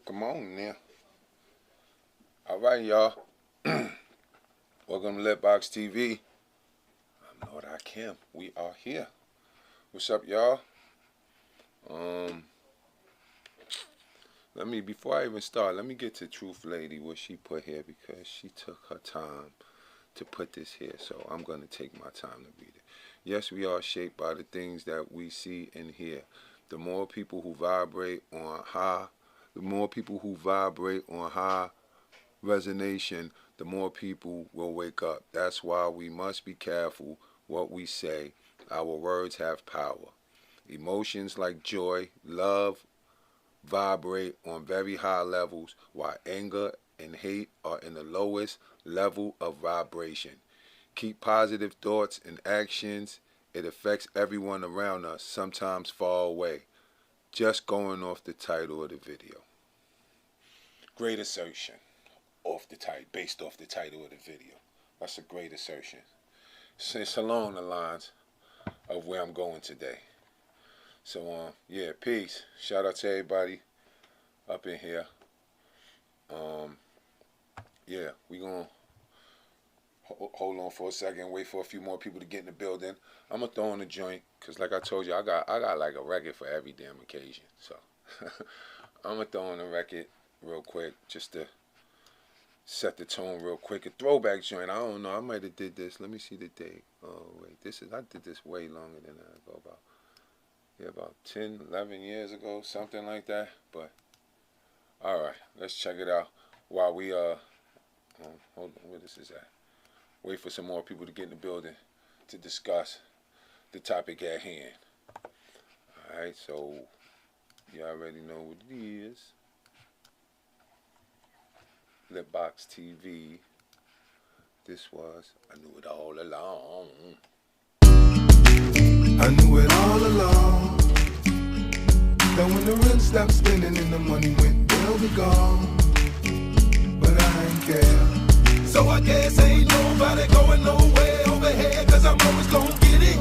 Come on now. All right, y'all. Welcome to LitBoxTV. I'm Lordikim. We are here. What's up, y'all? Before I even start, let me get to Truth Lady, what she put here, because she took her time to put this here, so I'm going to take my time to read it. Yes, we are shaped by the things that we see and hear. The more people who vibrate on high resonation, the more people will wake up. That's why we must be careful what we say. Our words have power. Emotions like joy, love, vibrate on very high levels, while anger and hate are in the lowest level of vibration. Keep positive thoughts and actions. It affects everyone around us, sometimes far away. Just going off the title of the video. Great assertion. Based off the title of the video. That's a great assertion. It's along the lines of where I'm going today. So, yeah, peace. Shout out to everybody up in here. Yeah, we gonna hold on for a second, wait for a few more people to get in the building. I'm gonna throw in a joint, cause like I told you, I got like a record for every damn occasion. So I'm gonna throw in a record real quick, just to set the tone real quick. A throwback joint. I don't know. I might have did this. Let me see the date. Oh wait, I did this way longer than that ago. About 10, 11 years ago, something like that. But all right, let's check it out. While we hold on, where this is at? Wait for some more people to get in the building to discuss the topic at hand. All right, so you already know what it is. LitBoxTV. This was I Knew It All Along. I knew it all along. That when the rim stopped spinning and the money went, they'll be gone. But I ain't care. So I guess ain't nobody going nowhere over here, cause I'm always gonna get it.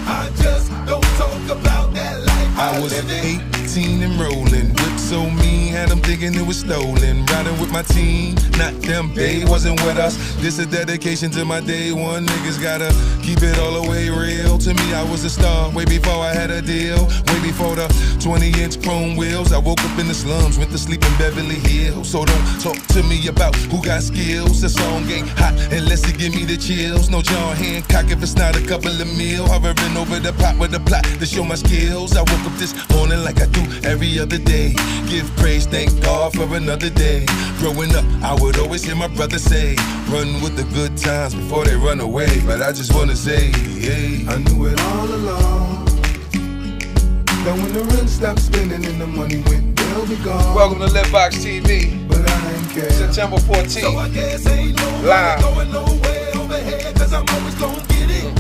I just don't talk about that life I was 18 and rolling. Whip so mean, had them thinking it was stolen. Riding with my team, not them, they wasn't with us. This a dedication to my day one. Niggas gotta keep it all the way real. To me, I was a star way before I had a deal. Way before the 20-inch chrome wheels. I woke up in the slums, went to sleep in Beverly Hills. So don't talk to me about who got skills. The song ain't hot unless it give me the chills. No John Hancock if it's not a couple of meal. Hovering over the pot with a plot to show my skills. I woke up this morning like I do every other day. Give praise, thank God for another day. Growing up, I would always hear my brother say, run with the good times before they run away. But I just wanna say, hey, I knew it all along. That when the rim stopped spinning and the money went, they'll be gone. Welcome to LitBoxTV. But I ain't care. September 14th. So I guess ain't nobody going nowhere over here, cause I'm always gonna get it.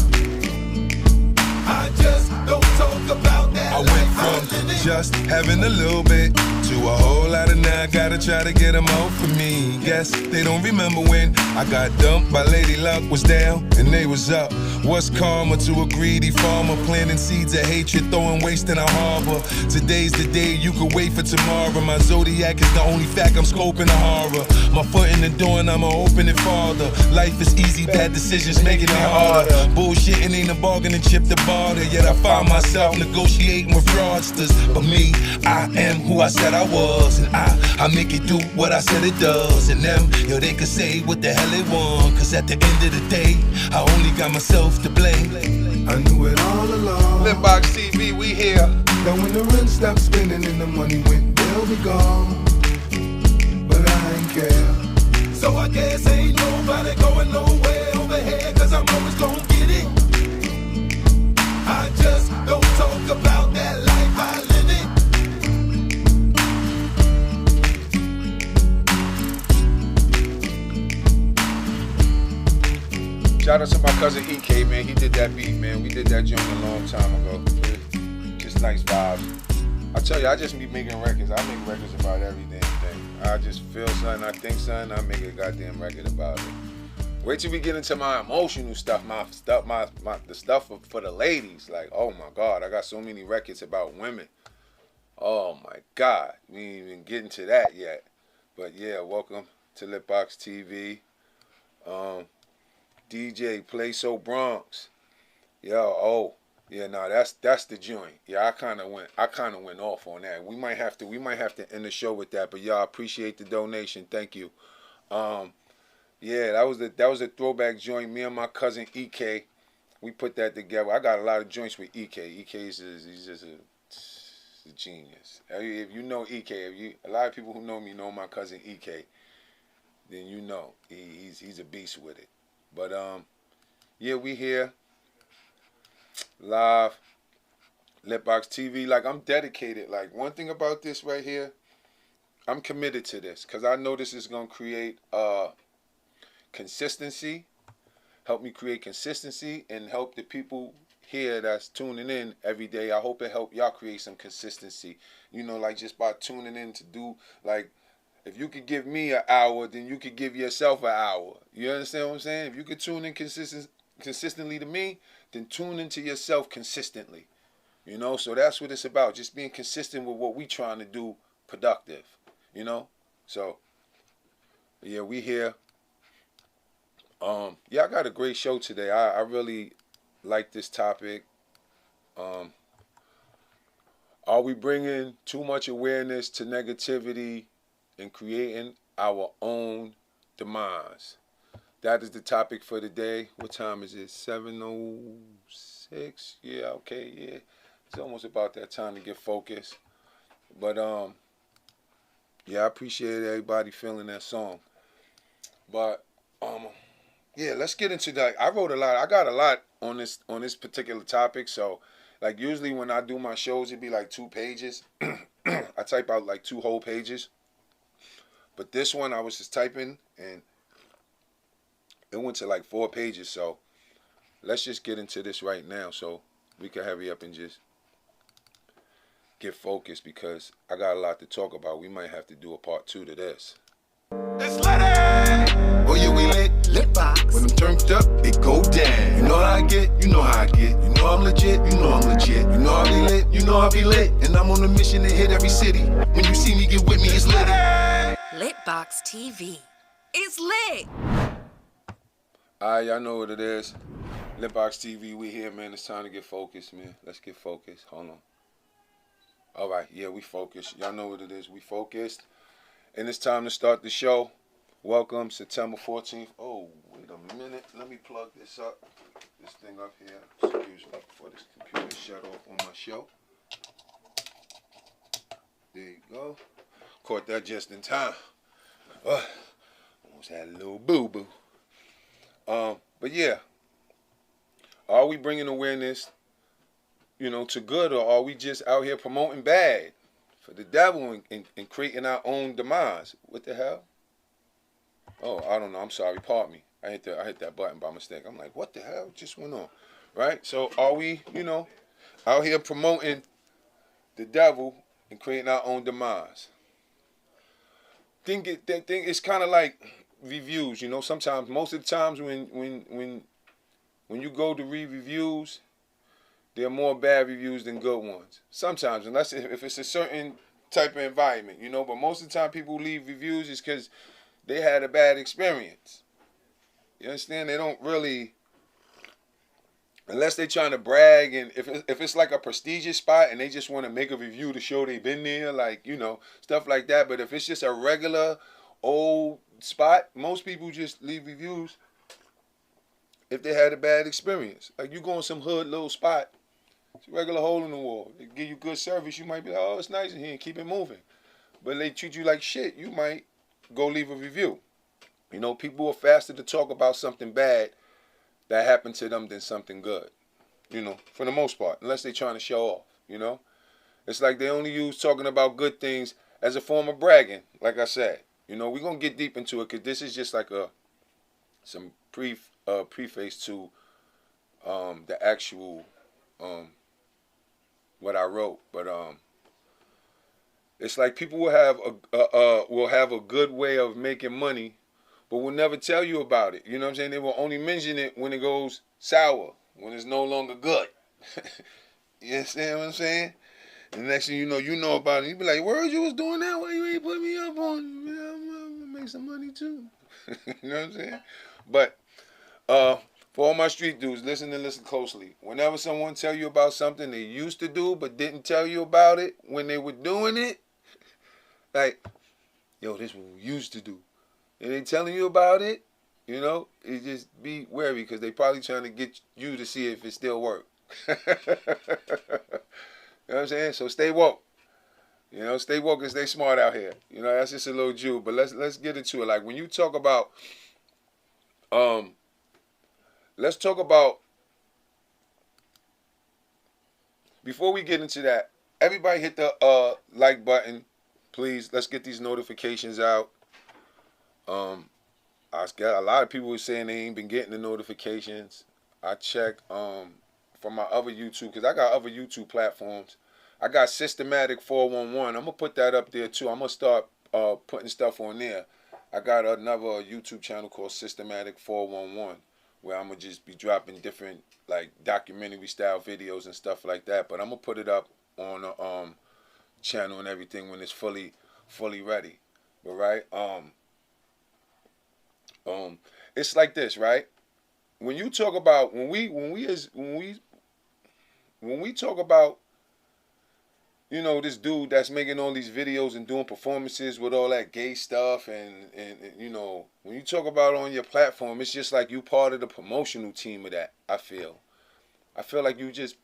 I just don't talk about that. I went from just having a little bit to a whole lot, and now I gotta try to get them out for me. Guess they don't remember when I got dumped by Lady Luck, was down and they was up. What's karma to a greedy farmer, planting seeds of hatred, throwing waste in a harbor? Today's the day you could wait for tomorrow. My zodiac is the only fact I'm scoping the horror. My foot in the door and I'ma open it farther. Life is easy, bad decisions making it harder. Bullshitting ain't a bargaining chip to barter. Yet I find myself negotiating with fraudsters. But me, I am who I said I was, and I make it do what I said it does. And them, yo, they could say what the hell they want, cause at the end of the day, I only got myself to blame. I knew it all along. LitBoxTV, we here. That when the rim stopped spinning and the money went, they'll be gone. But I ain't care. So I guess ain't nobody going nowhere over here, cause I'm always gonna get it. I just don't talk about that life I live it. Shout out to my cousin EK, man. He did that beat, man. We did that joint a long time ago. Just nice vibes. I tell you, I just be making records. I make records about every damn thing. I just feel something, I think something, I make a goddamn record about it. Wait till we get into my emotional stuff, the stuff for the ladies. Like, oh my God, I got so many records about women. Oh my God, we ain't even getting to that yet. But yeah, welcome to LitBoxTV. DJ Play So Bronx. Yo, yeah, no, that's the joint. Yeah, I kinda went off on that. We might have to end the show with that, but y'all appreciate the donation. Thank you. Um, yeah, that was a throwback joint. Me and my cousin EK, we put that together. I got a lot of joints with EK. He's just a genius. If you know EK, a lot of people who know me know my cousin EK, then you know he's a beast with it. But yeah, we here live, Litbox TV. Like, I'm dedicated. Like, one thing about this right here, I'm committed to this because I know this is gonna create consistency. Help me create consistency and help the people here that's tuning in every day. I hope it help y'all create some consistency. Like, just by tuning in to do, like, if you could give me an hour, then you could give yourself an hour. You understand what I'm saying? If you could tune in consistently to me, then tune into yourself consistently. So that's what it's about. Just being consistent with what we trying to do, productive. So yeah, we here. Yeah, I got a great show today. I really like this topic. Are we bringing too much awareness to negativity and creating our own demise? That is the topic for today. What time is it? 7:06. Yeah, okay, yeah. It's almost about that time to get focused. But yeah, I appreciate everybody feeling that song. But yeah, let's get into that. I wrote a lot. I got a lot on this particular topic. So, like, usually when I do my shows, it'd be like 2 pages. I type out like 2 whole pages. But this one, I was just typing, and it went to like 4 pages. So let's just get into this right now so we can hurry up and just get focused, because I got a lot to talk about. We might have to do a part 2 to this. It's lit! Oh yeah, we lit box. When I'm turned up, it go down. You know how I get, you know how I get. You know I'm legit, you know I'm legit. You know I be lit, you know I be lit. And I'm on a mission to hit every city. When you see me, get with me, it's lit. LitBoxTV. It's lit! Alright, y'all know what it is. LitBoxTV, we here, man. It's time to get focused, man. Let's get focused. Hold on. Alright, yeah, we focused. Y'all know what it is. We focused. And it's time to start the show. Welcome, September 14th. Oh, wait a minute. Let me plug this up. This thing up here. Excuse me before this computer shut off on my show. There you go. Caught that just in time. Almost had a little boo-boo. But yeah. Are we bringing awareness, to good, or are we just out here promoting bad for the devil and creating our own demise? What the hell? Oh, I don't know. I'm sorry. Pardon me. I hit that button by mistake. I'm like, what the hell just went on? Right? So are we, out here promoting the devil and creating our own demise? Think it's kind of like reviews. Sometimes, most of the times when you go to read reviews, there are more bad reviews than good ones. Sometimes, unless if it's a certain type of environment, But most of the time, people leave reviews is because they had a bad experience. You understand? They don't really, unless they're trying to brag, and if it's like a prestigious spot and they just want to make a review to show they've been there, like, stuff like that. But if it's just a regular old spot, most people just leave reviews if they had a bad experience. Like, you go in some hood little spot, it's a regular hole in the wall. They give you good service, you might be like, oh, it's nice in here, and keep it moving. But they treat you like shit, you might go leave a review. People are faster to talk about something bad that happened to them than something good. For the most part, unless they're trying to show off. It's like they only use talking about good things as a form of bragging. Like I said, we're gonna get deep into it because this is just like some preface to the actual what I wrote. But it's like people will have a good way of making money, but will never tell you about it. You know what I'm saying? They will only mention it when it goes sour, when it's no longer good. You understand what I'm saying? And the next thing you know about it. You be like, word, you was doing that? Why you ain't put me up on? Yeah, I'm gonna make some money too. You know what I'm saying? But for all my street dudes, listen closely. Whenever someone tell you about something they used to do but didn't tell you about it when they were doing it, like, yo, this is what we used to do. And they telling you about it, you know, it just be wary because they probably trying to get you to see if it still work. You know what I'm saying? So stay woke. You know, stay woke and stay smart out here. You know, that's just a little Jew. But let's get into it. Like when you talk about let's talk about, before we get into that, everybody hit the like button, please. Let's get these notifications out. I got a lot of people saying they ain't been getting the notifications. I checked from my other YouTube, because I got other YouTube platforms. I got Systematic 411. I'm going to put that up there too. I'm going to start putting stuff on there. I got another YouTube channel called Systematic 411, where I'm going to just be dropping different like documentary style videos and stuff like that. But I'm going to put it up on the channel and everything when it's fully ready. But right, it's like this, right? When you talk about when we talk about, you know, this dude that's making all these videos and doing performances with all that gay stuff, and you know, when you talk about on your platform, it's just like you part of the promotional team of that. I feel like you just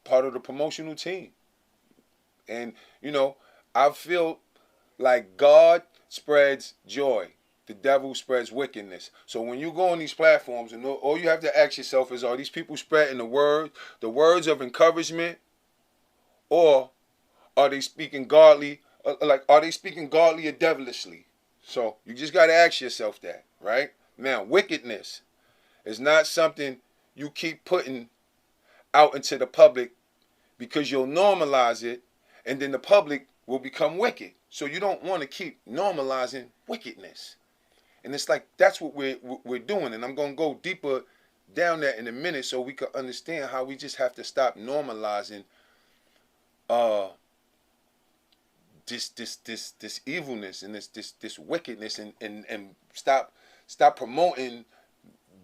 part of the promotional team. And you know, I feel like God spreads joy, the devil spreads wickedness. So when you go on these platforms, and all you have to ask yourself is, are these people spreading the words of encouragement, or are they speaking godly? Are they speaking godly or devilishly? So you just got to ask yourself that, right? Now, wickedness is not something you keep putting out into the public, because you'll normalize it, and then the public will become wicked. So you don't want to keep normalizing wickedness. And it's like that's what we're doing. And I'm going to go deeper down that in a minute so we can understand how we just have to stop normalizing this evilness and this wickedness, and stop promoting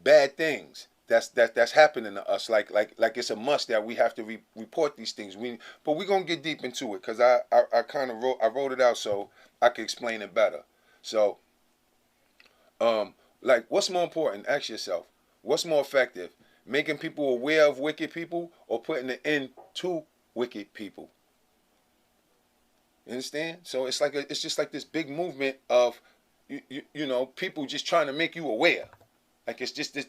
bad things that's happening to us. Like it's a must that we have to report these things. But we're gonna get deep into it, because I kind of wrote it out so I could explain it better. So like, what's more important? Ask yourself, what's more effective? Making people aware of wicked people, or putting an end to wicked people? You understand? So it's just like this big movement of you know, people just trying to make you aware. Like it's just this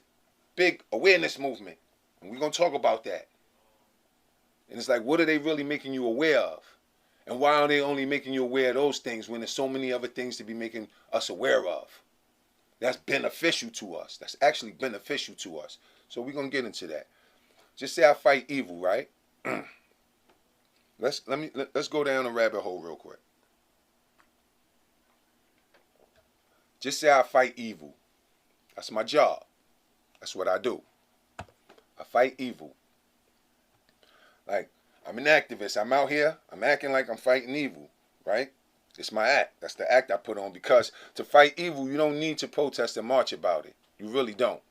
big awareness movement, and we're gonna talk about that. And it's like, what are they really making you aware of? And why are they only making you aware of those things when there's so many other things to be making us aware of? That's beneficial to us. That's actually beneficial to us. So we're gonna get into that. Just say I fight evil, right? Let's go down a rabbit hole real quick. Just say I fight evil. That's my job. That's what I do. I fight evil. Like, I'm an activist. I'm out here. I'm acting like I'm fighting evil, right? It's my act. That's the act I put on, because to fight evil, you don't need to protest and march about it. You really don't.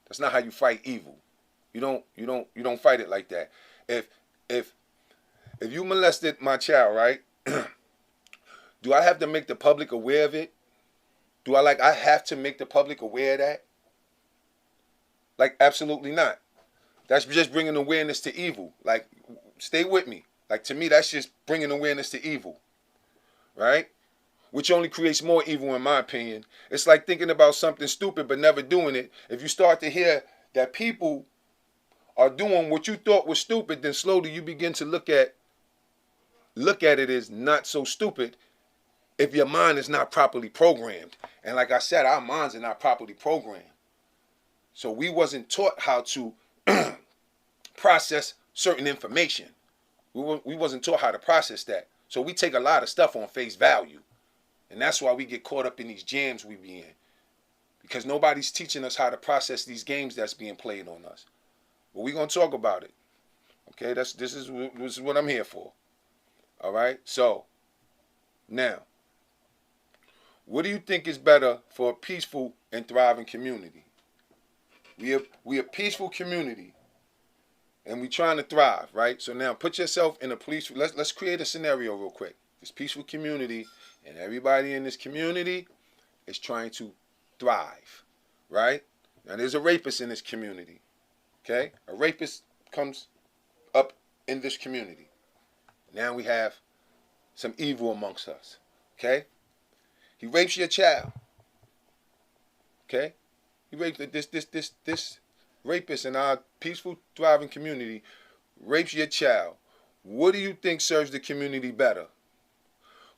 That's not how you fight evil. You don't fight it like that. If you molested my child, right? Do I have to make the public aware of it? Do I have to make the public aware of that? Like, absolutely not. That's just bringing awareness to evil. Like, stay with me. Like, to me, that's just bringing awareness to evil, right? Which only creates more evil, in my opinion. It's like thinking about something stupid but never doing it. If you start to hear that people are doing what you thought was stupid, then slowly you begin to look at it as not so stupid, if your mind is not properly programmed. And like I said, our minds are not properly programmed. So we wasn't taught how to process certain information. We wasn't taught how to process that. So we take a lot of stuff on face value. And that's why we get caught up in these jams we be in. Because nobody's teaching us how to process these games that's being played on us. But we're going to talk about it. Okay, this is what I'm here for. All right? So, now, what do you think is better for a peaceful and thriving community? We a peaceful community, and we trying to thrive, right? So now, put yourself in a peaceful. Let's create a scenario real quick. This peaceful community, and everybody in this community is trying to thrive, right? Now, there's a rapist in this community, okay? A rapist comes up in this community. Now we have some evil amongst us, okay? He rapes your child, okay? He rapes this rapist in our peaceful, thriving community, rapes your child. What do you think serves the community better?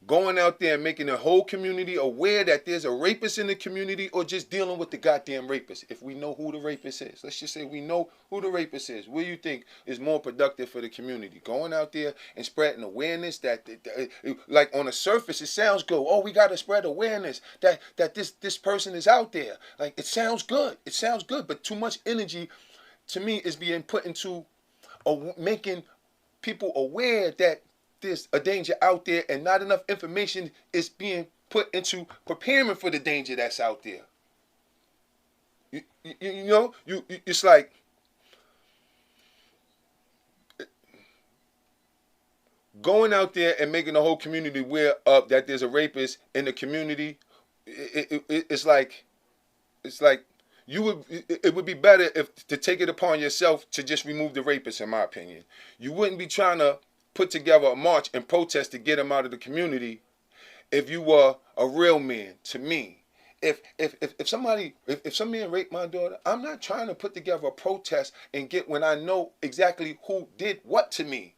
Going out there and making the whole community aware that there's a rapist in the community, or just dealing with the goddamn rapist? If we know who the rapist is, let's just say we know who the rapist is. What do you think is more productive for the community? Going out there and spreading awareness that like on the surface, it sounds good. Oh, we got to spread awareness that this person is out there. Like, it sounds good. It sounds good, but too much energy, to me, is being put into making people aware that there's a danger out there, and not enough information is being put into preparing for the danger that's out there. It's like going out there and making the whole community aware of that there's a rapist in the community. It's like it would be better if to take it upon yourself to just remove the rapist, in my opinion. You wouldn't be trying to put together a march and protest to get him out of the community if you were a real man. To me, if some man raped my daughter, I'm not trying to put together a protest and get when I know exactly who did what to me.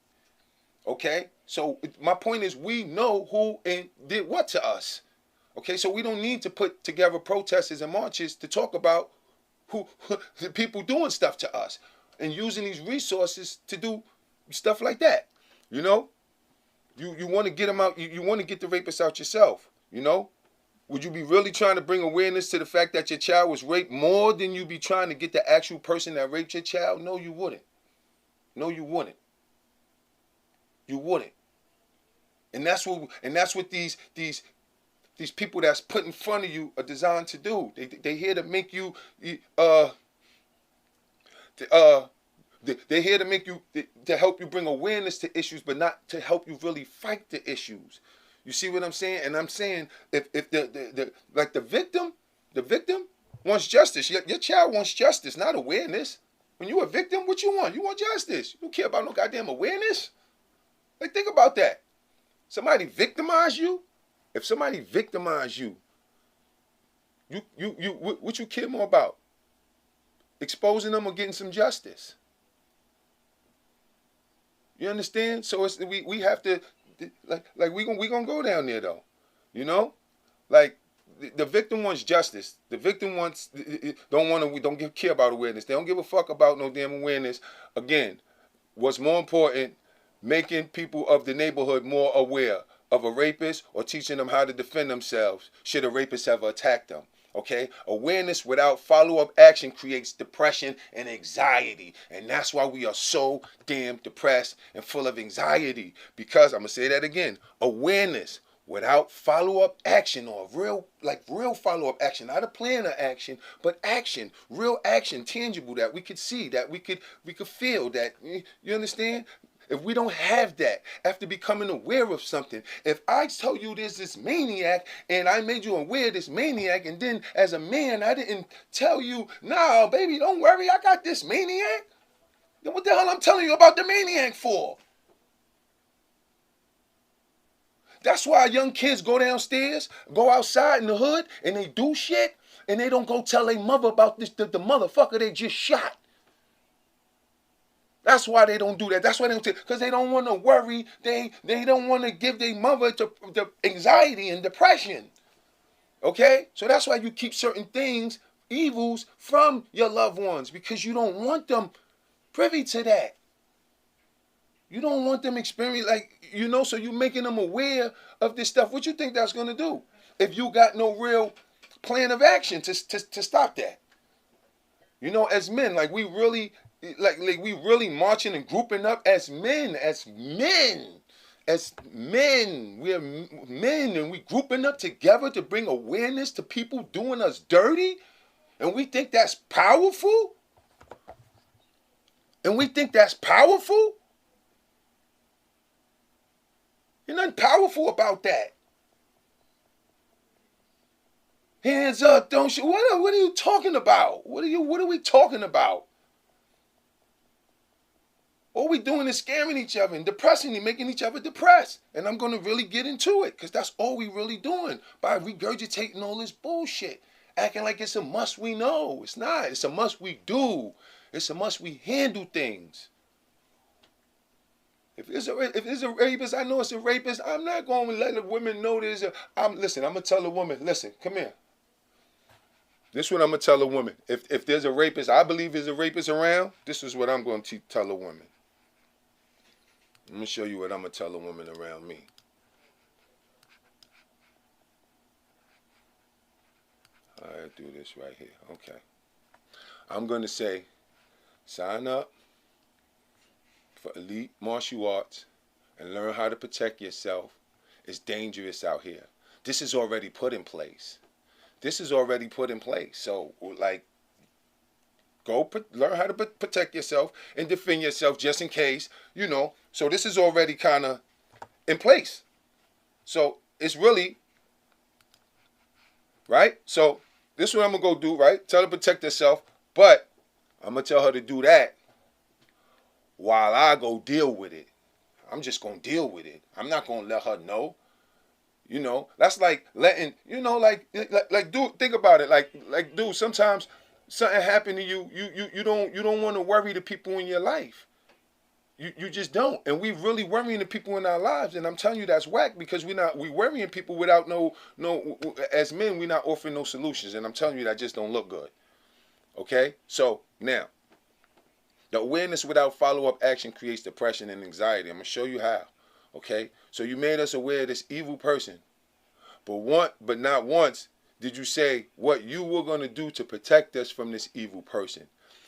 Okay, so my point is, we know who and did what to us. Okay, so we don't need to put together protesters and marches to talk about who the people doing stuff to us and using these resources to do stuff like that. You know, you want to get them out. You want to get the rapist out yourself. You know, would you be really trying to bring awareness to the fact that your child was raped more than you be trying to get the actual person that raped your child? No, you wouldn't. No, you wouldn't. You wouldn't. And that's what these people that's put in front of you are designed to do. They here to make you they're here to make you, to help you bring awareness to issues, but not to help you really fight the issues. You see what I'm saying? And I'm saying, if the victim wants justice. Your child wants justice, not awareness. When you're a victim, what you want? You want justice. You don't care about no goddamn awareness. Like, think about that. Somebody victimize you. If somebody victimize you, what you care more about? Exposing them or getting some justice? You understand? So it's we have to like we gonna go down there though, you know, like the victim wants justice. The victim don't care about awareness. They don't give a fuck about no damn awareness. Again, what's more important? Making people of the neighborhood more aware of a rapist, or teaching them how to defend themselves should a rapist ever attack them. Okay? Awareness without follow-up action creates depression and anxiety. And that's why we are so damn depressed and full of anxiety. Because, I'm going to say that again, awareness without follow-up action, or real follow-up action, not a plan of action, but action, real action, tangible, that we could see, that we could feel, that, you understand? If we don't have that, after becoming aware of something, if I tell you there's this maniac and I made you aware of this maniac, and then as a man I didn't tell you, no, baby, don't worry, I got this maniac, then what the hell I'm telling you about the maniac for? That's why young kids go downstairs, go outside in the hood, and they do shit, and they don't go tell their mother about this, the motherfucker they just shot. That's why they don't do that. That's why they don't take, because they don't want to worry. They don't want to give their mother the anxiety and depression. Okay? So that's why you keep certain things, evils, from your loved ones, because you don't want them privy to that. You don't want them experience, so you're making them aware of this stuff. What you think that's going to do if you got no real plan of action to stop that? You know, as men, we really... we really marching and grouping up as men, as men, we're men, and we grouping up together to bring awareness to people doing us dirty, and we think that's powerful? And we think that's powerful? There's nothing powerful about that. Hands up, don't you? What are you talking about? What are we talking about? All we doing is scaring each other and depressing and making each other depressed. And I'm going to really get into it because that's all we really doing by regurgitating all this bullshit. Acting like it's a must we know. It's not. It's a must we do. It's a must we handle things. If it's a rapist, I know it's a rapist. I'm not going to let the women know there's a... Listen, I'm going to tell a woman, listen, come here. This is what I'm going to tell a woman. If there's a rapist, I believe there's a rapist around, this is what I'm going to tell a woman. I'm going to show you what I'm going to tell a woman around me. All right, do this right here. Okay. I'm going to say, sign up for elite martial arts and learn how to protect yourself. It's dangerous out here. This is already put in place. This is already put in place. So, like, go learn how to protect yourself and defend yourself just in case, you know. So this is already kind of in place. So it's really, right? So this is what I'm going to go do, right? Tell her to protect herself. But I'm going to tell her to do that while I go deal with it. I'm just going to deal with it. I'm not going to let her know. You know, that's like letting, you know, like dude, think about it. Like dude, sometimes something happened to you, you don't want to worry the people in your life. You just don't. And we really worrying the people in our lives, and I'm telling you that's whack because we worrying people without no as men, we're not offering no solutions, and I'm telling you that just don't look good. Okay? So now, the awareness without follow-up action creates depression and anxiety. I'm gonna show you how. Okay? So you made us aware of this evil person, but not once did you say what you were gonna do to protect us from this evil person.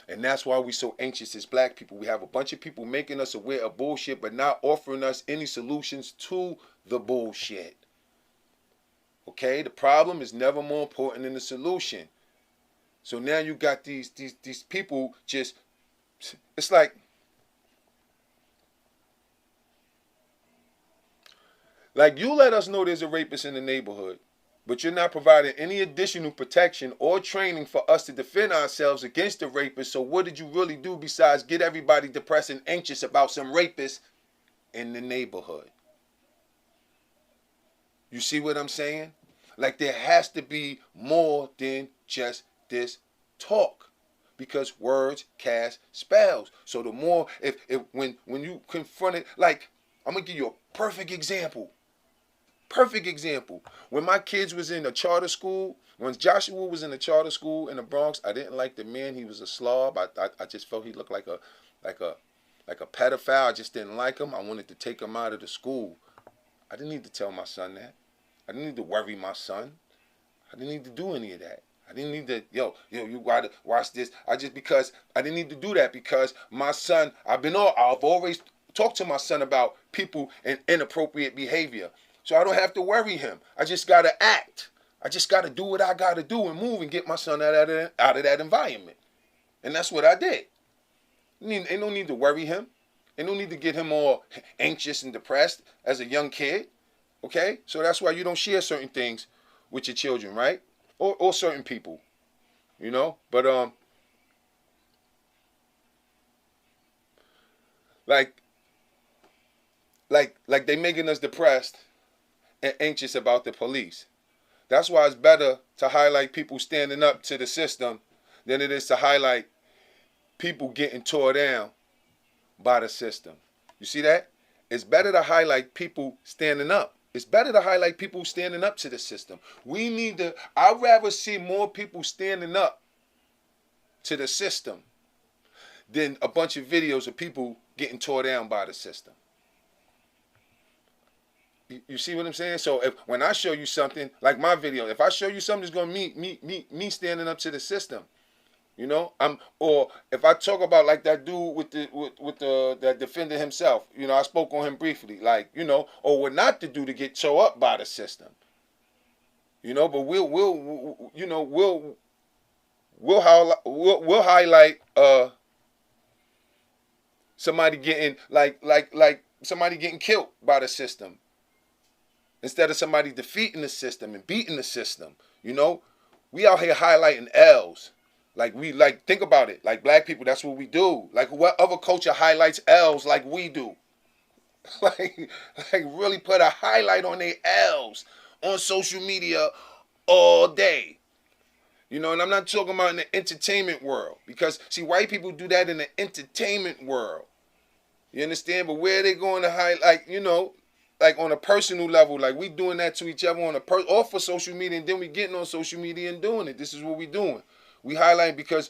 And that's why we're so anxious as black people. We have a bunch of people making us aware of bullshit, but not offering us any solutions to the bullshit. Okay? The problem is never more important than the solution. So now you got these people just, it's like you let us know there's a rapist in the neighborhood, but you're not providing any additional protection or training for us to defend ourselves against the rapist. So what did you really do besides get everybody depressed and anxious about some rapists in the neighborhood? You see what I'm saying? Like there has to be more than just this talk, because words cast spells. So the more, when you confront it, like I'm gonna give you a perfect example. Perfect example. When my kids was in a charter school, when Joshua was in a charter school in the Bronx, I didn't like the man. He was a slob. I just felt he looked like a pedophile. I just didn't like him. I wanted to take him out of the school. I didn't need to tell my son that. I didn't need to worry my son. I didn't need to do any of that. I didn't need to, you gotta watch this. I didn't need to do that because my son, I've always talked to my son about people and inappropriate behavior. So I don't have to worry him. I just got to act. I just got to do what I got to do and move and get my son out of that environment. And that's what I did. Ain't no need to worry him. Ain't no need to get him all anxious and depressed as a young kid. Okay? So that's why you don't share certain things with your children, right? Or certain people. You know? But, like they making us depressed and anxious about the police. That's why it's better to highlight people standing up to the system than it is to highlight people getting tore down by the system. You see that? It's better to highlight people standing up. It's better to highlight people standing up to the system. I'd rather see more people standing up to the system than a bunch of videos of people getting tore down by the system. You see what I'm saying? So when I show you something, like my video, if I show you something that's going to me standing up to the system, You know, or if I talk about like that dude with the that defended himself, you know, I spoke on him briefly, like, you know, or what not to do to get tore up by the system. You know, but we'll highlight somebody getting like somebody getting killed by the system instead of somebody defeating the system and beating the system. You know, we out here highlighting L's. Like we like think about it. Like black people, that's what we do. Like what other culture highlights L's like we do? like really put a highlight on their L's on social media all day. You know, and I'm not talking about in the entertainment world. Because see, white people do that in the entertainment world. You understand? But where they going to highlight, like, you know, like on a personal level, like we doing that to each other on a off of social media, and then we getting on social media and doing it. This is what we doing. We highlight because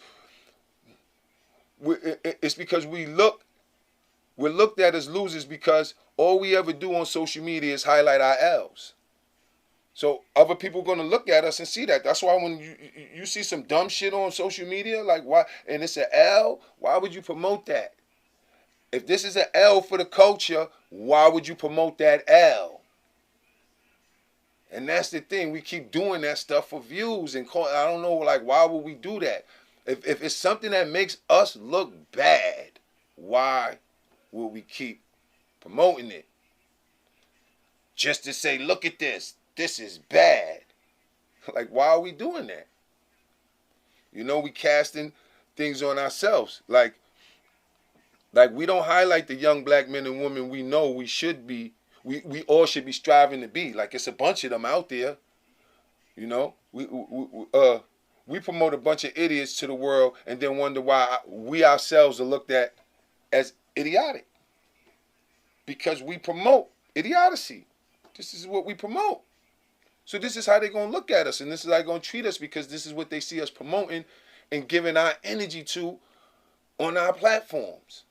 it's because we're looked at as losers because all we ever do on social media is highlight our L's. So other people gonna look at us and see that. That's why when you see some dumb shit on social media, like why, and it's an L, why would you promote that? If this is an L for the culture, why would you promote that L? And that's the thing. We keep doing that stuff for views and I don't know, like, why would we do that? If it's something that makes us look bad, why would we keep promoting it? Just to say, look at this. This is bad. Like, why are we doing that? You know, we casting things on ourselves. Like we don't highlight the young black men and women we know we should be. We all should be striving to be. Like, it's a bunch of them out there. You know, we promote a bunch of idiots to the world and then wonder why we ourselves are looked at as idiotic. Because we promote idiocy. This is what we promote. So this is how they're going to look at us, and this is how they're going to treat us, because this is what they see us promoting and giving our energy to on our platforms.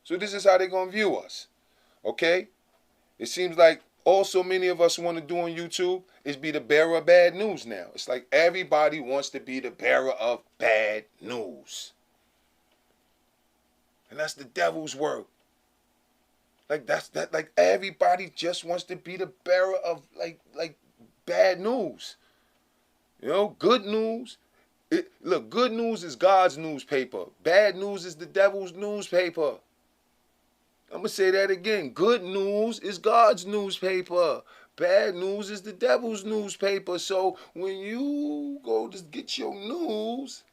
So this is how they're going to view us. Okay? It seems like all so many of us want to do on YouTube is be the bearer of bad news now. It's like everybody wants to be the bearer of bad news. And that's the devil's work. Like like everybody just wants to be the bearer of like bad news. You know, good news. Look, good news is God's newspaper. Bad news is the devil's newspaper. I'm going to say that again. Good news is God's newspaper. Bad news is the devil's newspaper. So when you go to get your news,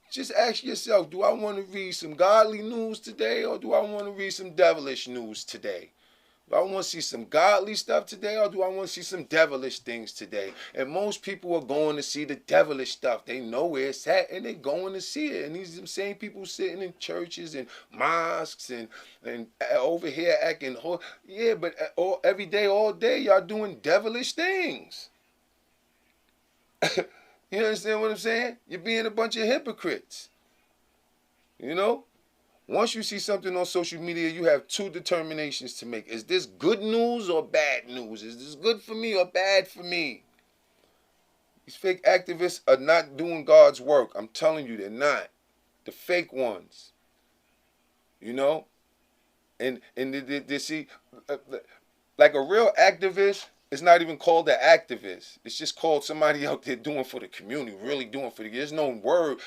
just ask yourself, do I want to read some godly news today, or do I want to read some devilish news today? Do I want to see some godly stuff today, or do I want to see some devilish things today? And most people are going to see the devilish stuff. They know where it's at, and they're going to see it. And these are the same people sitting in churches and mosques and over here acting, yeah, but every day, all day, y'all doing devilish things. You understand what I'm saying? You're being a bunch of hypocrites. You know? Once you see something on social media, you have two determinations to make. Is this good news or bad news? Is this good for me or bad for me? These fake activists are not doing God's work. I'm telling you, they're not. The fake ones. You know? And they see, like a real activist, it's not even called an activist. It's just called somebody out there doing for the community, really doing for the. There's no word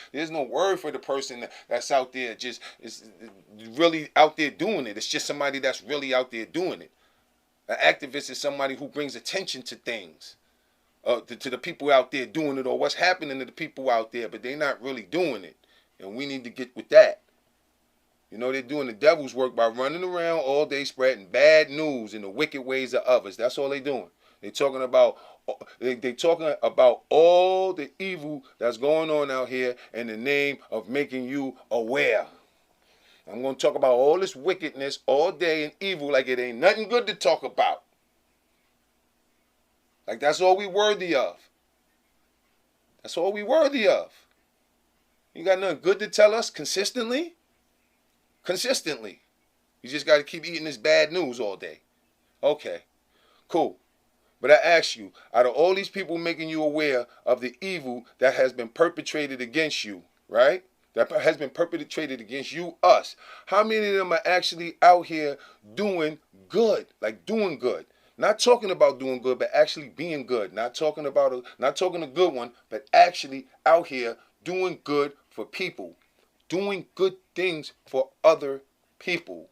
for the person that's out there just is really out there doing it. It's just somebody that's really out there doing it. An activist is somebody who brings attention to things, to the people out there doing it, or what's happening to the people out there, but they're not really doing it. And we need to get with that. You know, they're doing the devil's work by running around all day spreading bad news and the wicked ways of others. That's all they're doing. They're talking about all the evil that's going on out here in the name of making you aware. I'm going to talk about all this wickedness all day and evil like it ain't nothing good to talk about. Like that's all we worthy of. That's all we worthy of. You got nothing good to tell us consistently? Consistently. You just got to keep eating this bad news all day. Okay, cool. But I ask you, out of all these people making you aware of the evil that has been perpetrated against you, right? That has been perpetrated against you, us. How many of them are actually out here doing good? Like doing good. Not talking about doing good, but actually being good. Not talking a good one, but actually out here doing good for people. Doing good things for other people.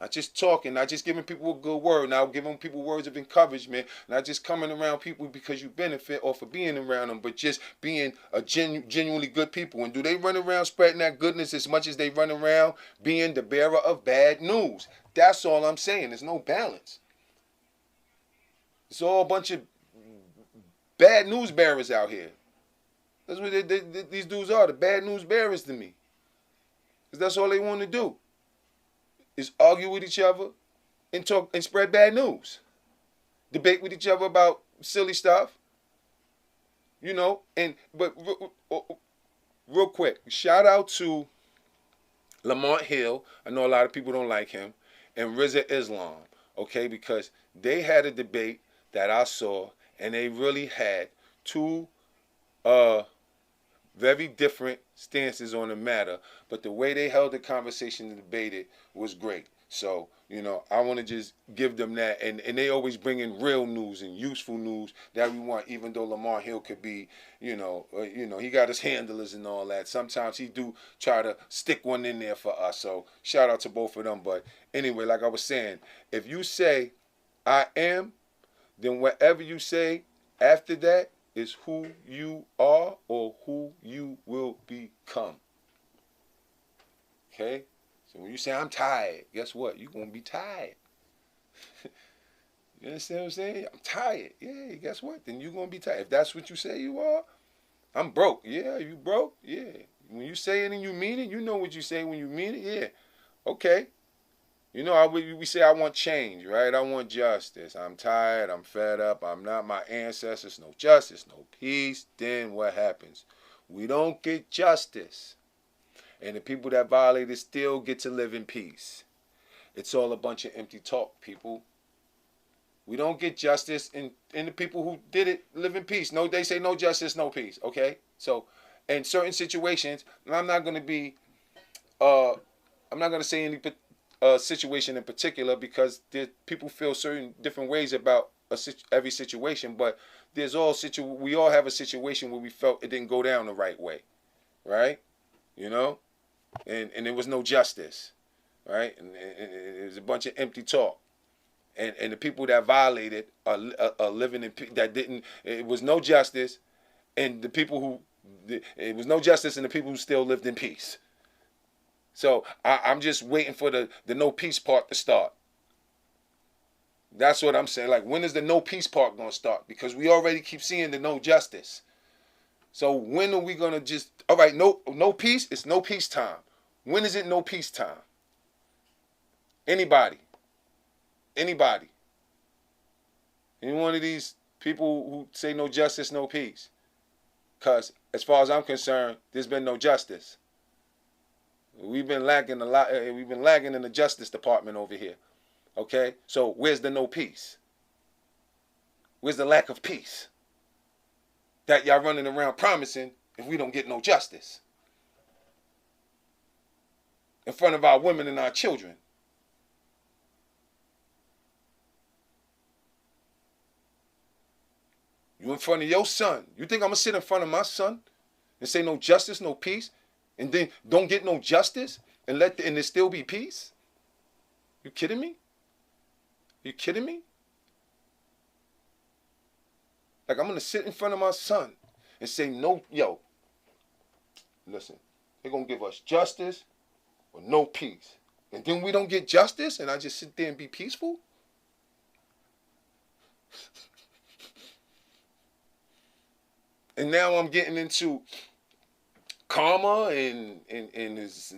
Not just talking, not just giving people a good word, not giving people words of encouragement, not just coming around people because you benefit or for being around them, but just being a genuinely good people. And do they run around spreading that goodness as much as they run around being the bearer of bad news? That's all I'm saying. There's no balance. It's all a bunch of bad news bearers out here. That's what these dudes are, the bad news bearers to me. Because that's all they want to do. Is argue with each other and talk and spread bad news. Debate with each other about silly stuff. But real quick, shout out to Lamont Hill. I know a lot of people don't like him. And Rizza Islam. Okay, because they had a debate that I saw, and they really had two very different stances on the matter, but the way they held the conversation and debated was great. So, I want to just give them that, and they always bring in real news and useful news that we want, even though Lamar Hill could be, he got his handlers and all that. Sometimes he do try to stick one in there for us. So shout out to both of them. But anyway, like I was saying, if you say I am, then whatever you say after that is who you are or who you will become. Okay? So when you say I'm tired, guess what? You're going to be tired. You understand what I'm saying? I'm tired. Yeah, guess what? Then you're going to be tired. If that's what you say you are, I'm broke. Yeah, you broke? Yeah. When you say it and you mean it, you know what you say when you mean it? Yeah. Okay. We say I want change, right? I want justice. I'm tired. I'm fed up. I'm not my ancestors. No justice, no peace. Then what happens? We don't get justice. And the people that violate it still get to live in peace. It's all a bunch of empty talk, people. We don't get justice, and the people who did it live in peace. No, they say no justice, no peace. Okay? So, in certain situations, and I'm not going to say any situation in particular because people feel certain different ways about every situation, but we all have a situation where we felt it didn't go down the right way, right? And there was no justice, right? And it was a bunch of empty talk, and the people that violated are living in it was no justice, and it was no justice, and the people who still lived in peace. So I'm just waiting for the no peace part to start. That's what I'm saying. Like, when is the no peace part going to start? Because we already keep seeing the no justice. So when are we going to just, all right, no peace? It's no peace time. When is it no peace time? Anybody? Any one of these people who say no justice, no peace? Because as far as I'm concerned, there's been no justice. We've been lagging a lot. We've been lagging in the Justice Department over here. Okay? So where's the no peace? Where's the lack of peace that y'all running around promising if we don't get no justice in front of our women and our children? You in front of your son. You think I'm going to sit in front of my son and say no justice, no peace? And then don't get no justice and there still be peace? You kidding me? You kidding me? Like, I'm going to sit in front of my son and say, no, listen, they're going to give us justice or no peace. And then we don't get justice and I just sit there and be peaceful? And now I'm getting into karma and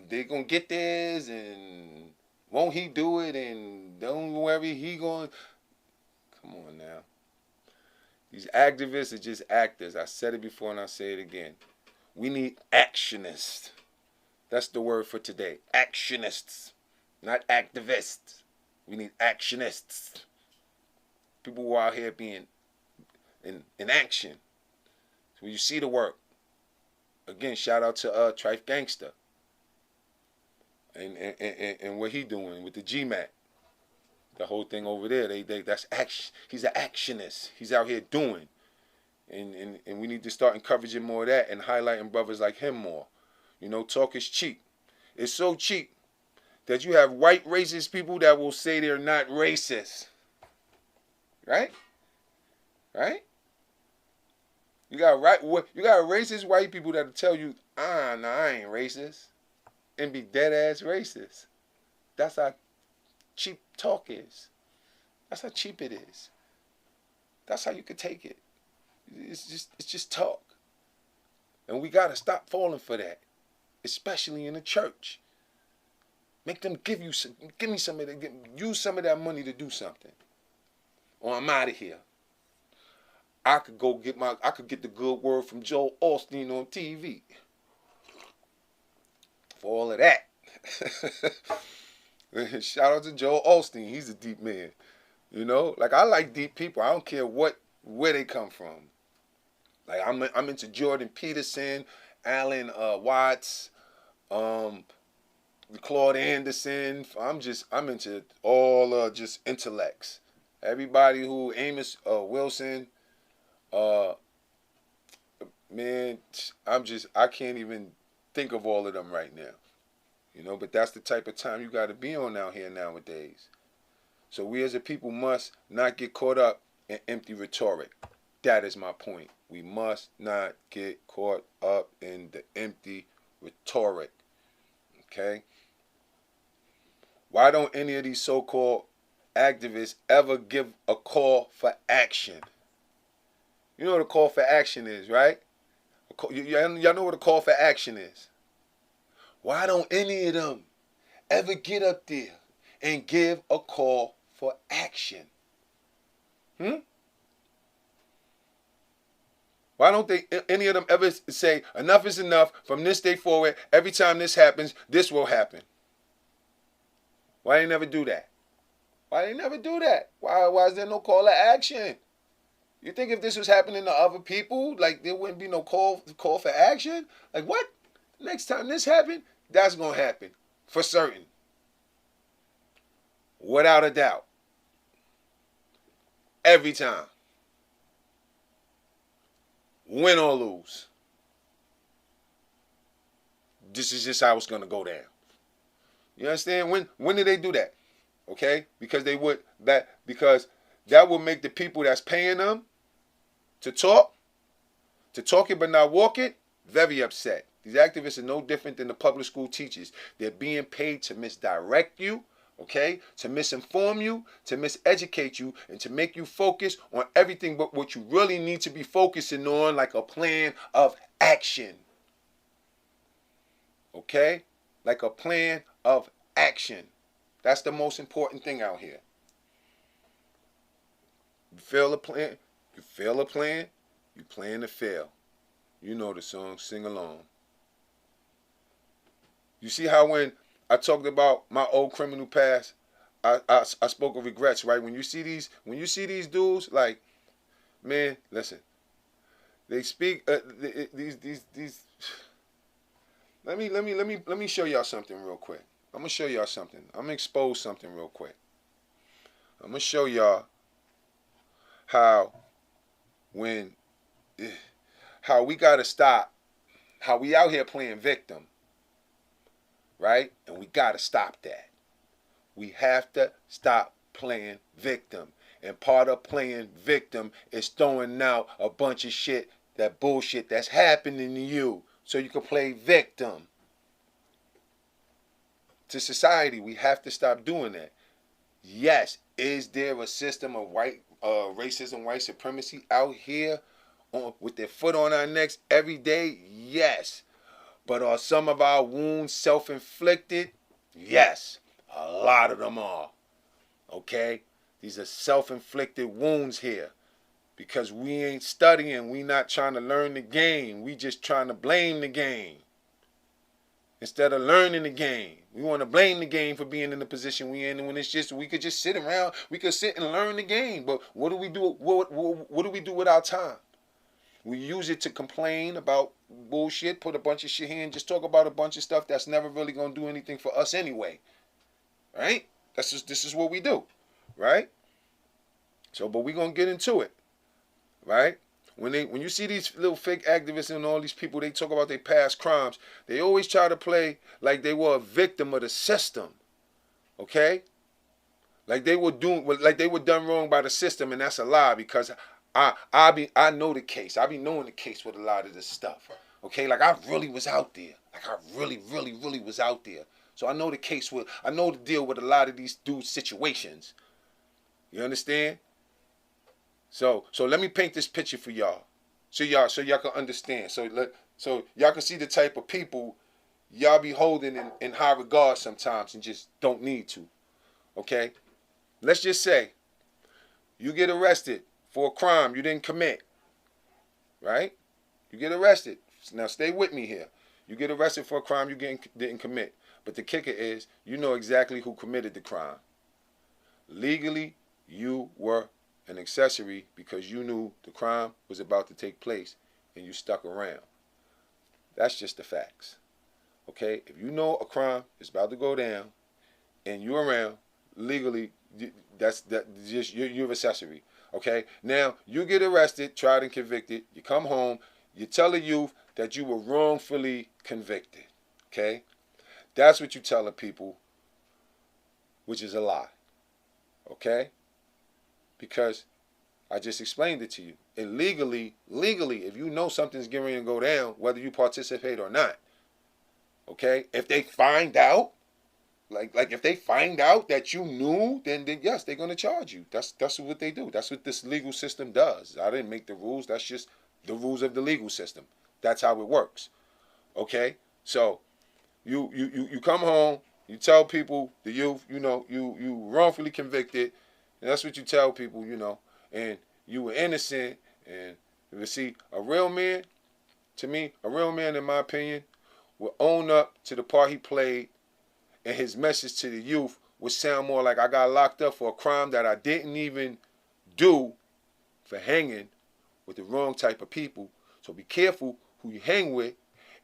they gonna get this and won't he do it and don't worry he going. Come on now. These activists are just actors. I said it before and I say it again. We need actionists. That's the word for today. Actionists, not activists. We need actionists. people who are out here being in action. So when you see the work, again, shout out to Trife Gangster and what he doing with the GMAT. The whole thing over there, that's action. He's an actionist. He's out here doing. And we need to start encouraging more of that and highlighting brothers like him more. You know, talk is cheap. It's so cheap that you have white racist people that will say they're not racist. Right? Right? You got racist white people that'll tell you, nah, I ain't racist. And be dead ass racist. That's how cheap talk is. That's how cheap it is. That's how you could take it. It's just talk. And we gotta stop falling for that. Especially in the church. Make them give me some of that, use some of that money to do something. Or I'm out of here. I could get the good word from Joel Osteen on TV. For all of that. Shout out to Joel Osteen. He's a deep man. You know? Like, I like deep people. I don't care where they come from. Like, I'm into Jordan Peterson, Alan Watts, Claude Anderson. I'm into all just intellects. Everybody who Amos Wilson, man, I can't even think of all of them right now. You know, but that's the type of time you got to be on out here nowadays. So we as a people must not get caught up in empty rhetoric. That is my point. We must not get caught up in the empty rhetoric. Okay? Why don't any of these so-called activists ever give a call for action? You know what a call for action is, right? Y'all know what a call for action is. Why don't any of them ever get up there and give a call for action? Why don't any of them ever say, enough is enough, from this day forward, every time this happens, this will happen? Why they never do that? Why is there no call to action? You think if this was happening to other people, like there wouldn't be no call for action? Like what? Next time this happened, that's going to happen. For certain. Without a doubt. Every time. Win or lose. This is just how it's going to go down. You understand? When did they do that? Okay? Because that would make the people that's paying them to talk it but not walk it, very upset. These activists are no different than the public school teachers. They're being paid to misdirect you, okay? To misinform you, to miseducate you, and to make you focus on everything but what you really need to be focusing on, like a plan of action. Okay? Like a plan of action. That's the most important thing out here. You fail a plan, you plan to fail. You know the song, sing along. You see how when I talked about my old criminal past, I spoke of regrets, right? When you see these dudes, like, man, listen. They speak these. Let me show y'all something real quick. I'm gonna show y'all something. I'm gonna expose something real quick. I'm gonna show y'all how we gotta stop, how we out here playing victim, right? And we gotta stop that. We have to stop playing victim. And part of playing victim is throwing out a bunch of shit, that bullshit that's happening to you, so you can play victim. To society, we have to stop doing that. Yes, is there a system of white racism, white supremacy out here with their foot on our necks every day? Yes. But are some of our wounds self-inflicted? Yes. A lot of them are. Okay? These are self-inflicted wounds here. Because we ain't studying. We not trying to learn the game. We just trying to blame the game. instead of learning the game. We want to blame the game for being in the position we in, and when it's just we could just sit around, we could sit and learn the game. But what do we do? What do we do with our time? We use it to complain about bullshit, put a bunch of shit here, and just talk about a bunch of stuff that's never really gonna do anything for us anyway. Right? This is what we do, right? So, but we're gonna get into it, right? When you see these little fake activists and all these people, they talk about their past crimes. They always try to play like they were a victim of the system, okay? Like they were done wrong by the system, and that's a lie because I know the case. I be knowing the case with a lot of this stuff, okay? Like I really was out there. Like I really was out there. So I know the case I know the deal with a lot of these dudes' situations. You understand? So let me paint this picture for y'all, so y'all can understand. So y'all can see the type of people y'all be holding in high regard sometimes and just don't need to. Okay? Let's just say you get arrested for a crime you didn't commit. Right? You get arrested. Now stay with me here. You get arrested for a crime you didn't commit. But the kicker is you know exactly who committed the crime. Legally, you were an accessory because you knew the crime was about to take place and you stuck around. That's just the facts. Okay? If you know a crime is about to go down and you're around, legally, you're an accessory. Okay? Now, you get arrested, tried and convicted, you come home, you tell the youth that you were wrongfully convicted. Okay? That's what you tell the people, which is a lie. Okay? Because I just explained it to you. And legally, if you know something's getting ready to go down, whether you participate or not, okay? If they find out, like if they find out that you knew, then yes, they're going to charge you. That's what they do. That's what this legal system does. I didn't make the rules. That's just the rules of the legal system. That's how it works. Okay? So you come home, you tell people, the youth, you wrongfully convicted. And that's what you tell people, and you were innocent. And you see, a real man, to me, a real man, in my opinion, will own up to the part he played, and his message to the youth would sound more like I got locked up for a crime that I didn't even do, for hanging with the wrong type of people. So be careful who you hang with.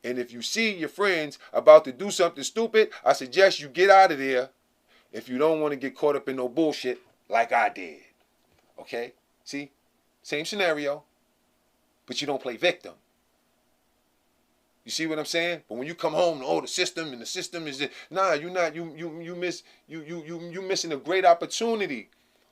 And if you see your friends about to do something stupid, I suggest you get out of there if you don't want to get caught up in no bullshit like I did. Okay? See? Same scenario, but you don't play victim. You see what I'm saying? But when you come home, the system is this. Nah, you're not. You missing a great opportunity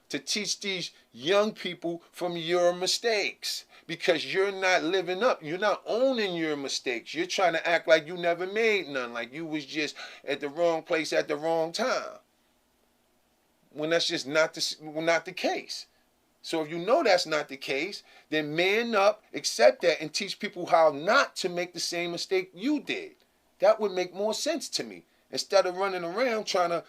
to teach these young people from your mistakes, because you're not living up. You're not owning your mistakes. You're trying to act like you never made none, like you was just at the wrong place at the wrong time, when that's just not the case. So if you know that's not the case, then man up, accept that, and teach people how not to make the same mistake you did. That would make more sense to me, instead of running around trying to,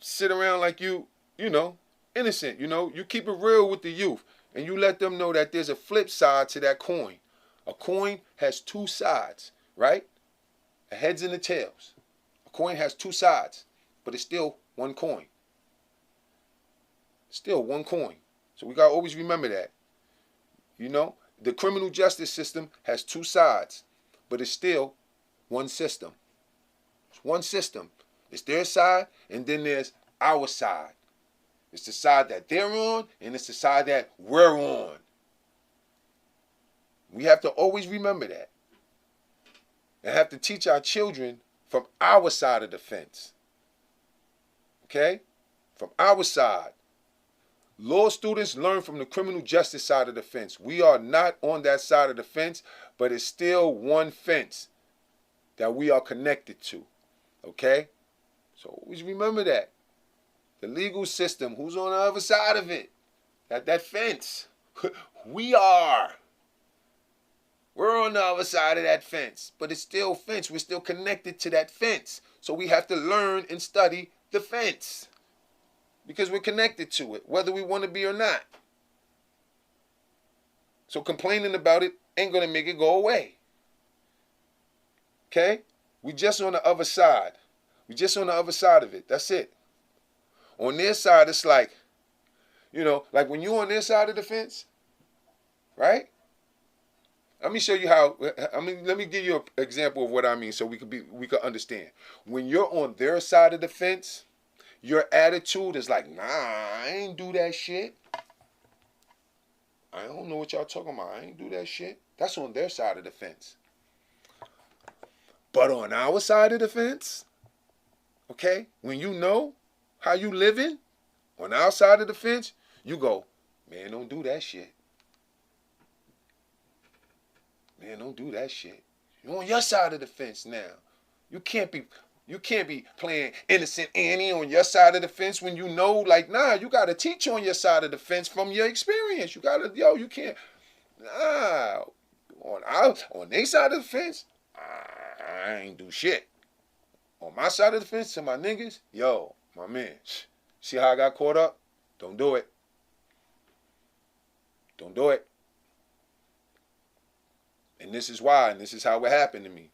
sit around like innocent. You keep it real with the youth, and you let them know that there's a flip side to that coin. A coin has two sides, right? A heads and a tails. A coin has two sides, but it's still one coin. Still one coin. So we got to always remember that. The criminal justice system has two sides, but it's still one system. It's one system. It's their side, and then there's our side. It's the side that they're on, and it's the side that we're on. We have to always remember that. And have to teach our children from our side of the fence. Okay? From our side. Law students learn from the criminal justice side of the fence. We are not on that side of the fence, but it's still one fence that we are connected to. Okay? So always remember that. The legal system, who's on the other side of it? That fence. We are. We're on the other side of that fence, but it's still fence. We're still connected to that fence. So we have to learn and study the fence, because we're connected to it, whether we want to be or not. So complaining about it ain't going to make it go away. Okay? We just on the other side. We just on the other side of it. That's it. On their side, it's like, like when you're on their side of the fence, right? Let me show you how. Let me give you an example of what I mean, so we could understand. When you're on their side of the fence, your attitude is like, nah, I ain't do that shit. I don't know what y'all talking about. I ain't do that shit. That's on their side of the fence. But on our side of the fence, okay, when you know how you living, on our side of the fence, you go, man, don't do that shit. Man, don't do that shit. You're on your side of the fence now. You can't be playing innocent Annie on your side of the fence when you know, like, nah, you gotta teach on your side of the fence from your experience. You gotta, you can't, nah. On their side of the fence, I ain't do shit. On my side of the fence, to my niggas, yo, my man, see how I got caught up? Don't do it. Don't do it. And this is why, and this is how it happened to me.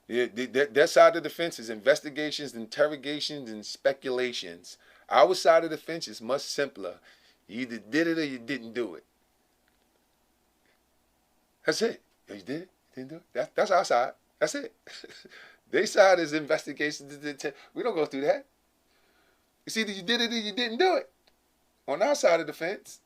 Their side of the fence is investigations, interrogations, and speculations. Our side of the fence is much simpler. You either did it or you didn't do it. That's it. You did it, didn't do it. That's our side. That's it. Their side is investigations. We don't go through that. It's either you did it or you didn't do it. On our side of the fence.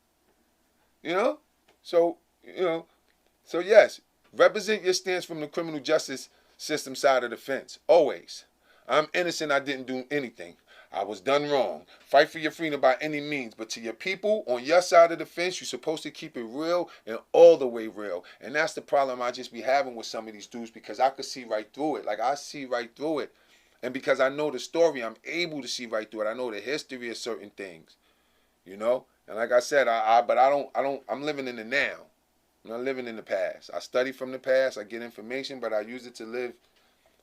So yes, represent your stance from the criminal justice system side of the fence. Always. I'm innocent. I didn't do anything. I was done wrong. Fight for your freedom by any means. But to your people on your side of the fence, you're supposed to keep it real and all the way real. And that's the problem I just be having with some of these dudes, because I could see right through it. Like, I see right through it. And because I know the story, I'm able to see right through it. I know the history of certain things. And like I said, I'm living in the now. I'm not living in the past. I study from the past. I get information, but I use it to live